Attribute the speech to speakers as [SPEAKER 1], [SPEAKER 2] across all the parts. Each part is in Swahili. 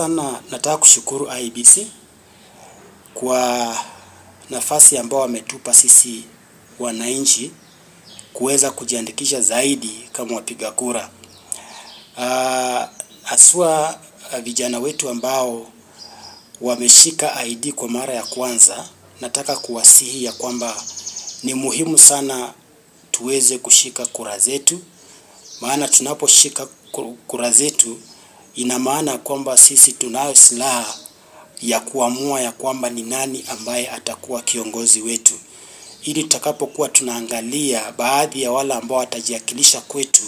[SPEAKER 1] sana nataka kushukuru IEBC kwa nafasi ambao wametupa sisi wananchi kuweza kujiandikisha zaidi kama wapiga kura. Haswa vijana wetu ambao wameshika ID kwa mara ya kwanza, nataka kuwasihi ya kwamba ni muhimu sana tuweze kushika kura zetu, maana tunaposhika kura zetu ina maana kwamba sisi tunayo silaha ya kuamua ya kwamba ni nani ambaye atakuwa kiongozi wetu, ili tutakapokuwa tunaangalia baadhi ya wale ambao watajiwakilisha kwetu,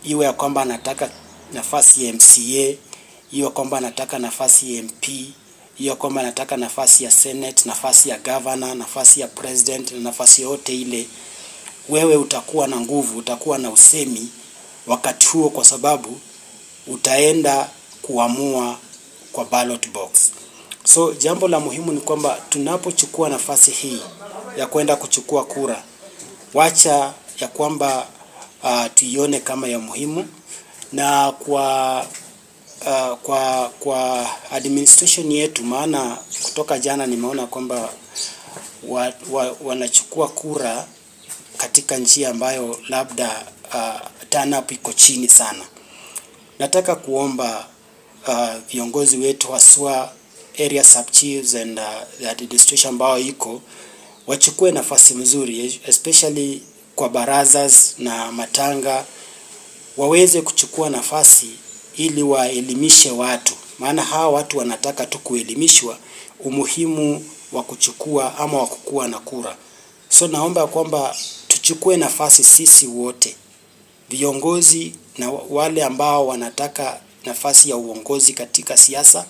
[SPEAKER 1] iwe ya kwamba anataka nafasi ya MCA, iwe kwamba anataka nafasi ya MP, iwe kwamba anataka nafasi ya Senate, nafasi ya governor, nafasi ya president, nafasi yote ile, wewe utakuwa na nguvu, utakuwa na usemi wakati huo, kwa sababu utaenda kuamua kwa ballot box. So jambo la muhimu ni kwamba tunapochukua nafasi hii ya kwenda kuchukua kura, wacha ya kwamba tuione kama ya muhimu, na kwa administration yetu, maana kutoka jana nimeona kwamba wanachukua kura katika njia ambayo labda turn up iko chini sana. Nataka kuomba viongozi wetu haswa area sub chiefs and the administration ambao iko wachukue nafasi mzuri, especially kwa barazas na matanga, waweze kuchukua nafasi ili waelimishe watu, maana hawa watu wanataka tu kuelimishwa umuhimu wa kuchukua ama wa kukua na kura. So naomba kwamba tuchukue nafasi sisi wote, viongozi na wale ambao wanataka nafasi ya uongozi katika siasa,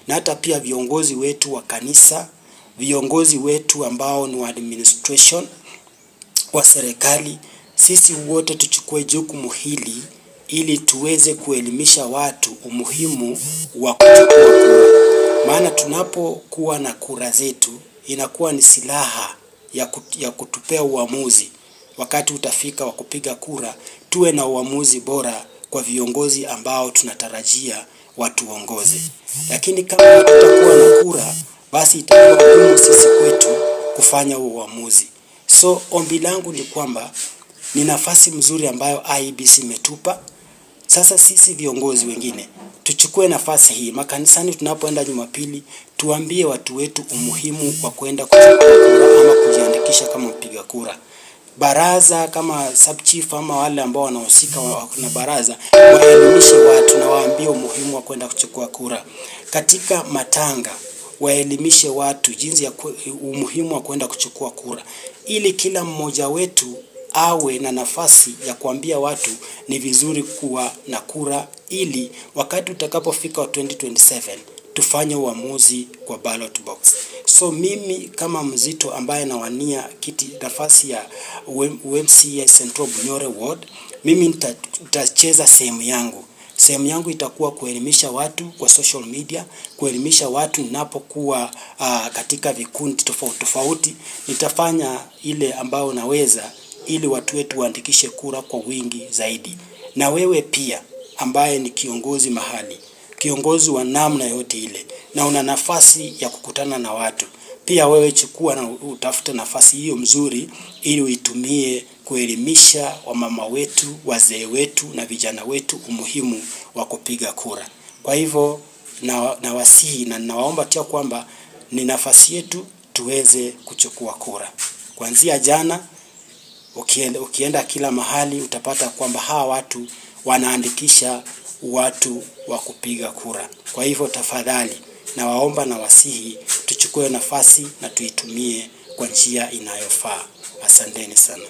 [SPEAKER 1] na hata pia viongozi wetu wa kanisa, viongozi wetu ambao ni wa administration wa serikali. Sisi wote tuchukue jukumu hili ili tuweze kuelimisha watu umuhimu wa kuchukua kura, maana tunapokuwa na kura zetu inakuwa ni silaha ya kutupea uamuzi. Wakati utafika wa kupiga kura, tuwe na uamuzi bora kwa viongozi ambao tunatarajia watuongoze. Lakini kama hatutakuwa na kura, basi itakuwa ngumu sisi kwetu kufanya uamuzi. So ombi langu ni kwamba ni nafasi mzuri ambayo IEBC imetupa. Sasa sisi viongozi wengine tuchukue nafasi hii. Makanisani tunapoenda Jumapili, tuambie watu wetu umuhimu wa kwenda kuchukua kura ama kujiandikisha kama mpiga kura. Baraza kama sub chief ama wale ambao wanahusika na baraza, waelimishe watu na waambie umuhimu wa kwenda kuchukua kura. Katika matanga, waelimishe watu jinsi ya umuhimu wa kwenda kuchukua kura, ili kila mmoja wetu awe na nafasi ya kuambia watu ni vizuri kuwa na kura, ili wakati utakapofika wa 2027 tufanye uamuzi kwa ballot box. So mimi kama Mzito ambaye nawania nafasi ya UMCA Central Bunyore Ward, mimi nitacheza sehemu yangu. Sehemu yangu itakuwa kuelimisha watu kwa social media, kuelimisha watu ninapokuwa katika vikundi tofauti. Nitafanya ile ambao naweza ili watu wetu waandikishe kura kwa wingi zaidi. Na wewe pia ambaye ni kiongozi mahali, kiongozi wa namna yote ile, na una nafasi ya kukutana na watu, pia wewe chukua na utafute nafasi hiyo mzuri ili uitumie kuelimisha wamama wetu, wazee wetu na vijana wetu umuhimu wa kupiga kura. Kwa hivyo na wasihi na nawaomba tia kwamba ni nafasi yetu tuweze kuchukua kura. Kuanzia jana ukienda kila mahali utapata kwamba hawa watu wanaandikisha watu wa kupiga kura. Kwa hivyo tafadhali na waomba na wasihi tuchukue nafasi na tuitumie kwa njia inayofaa. Asanteni sana.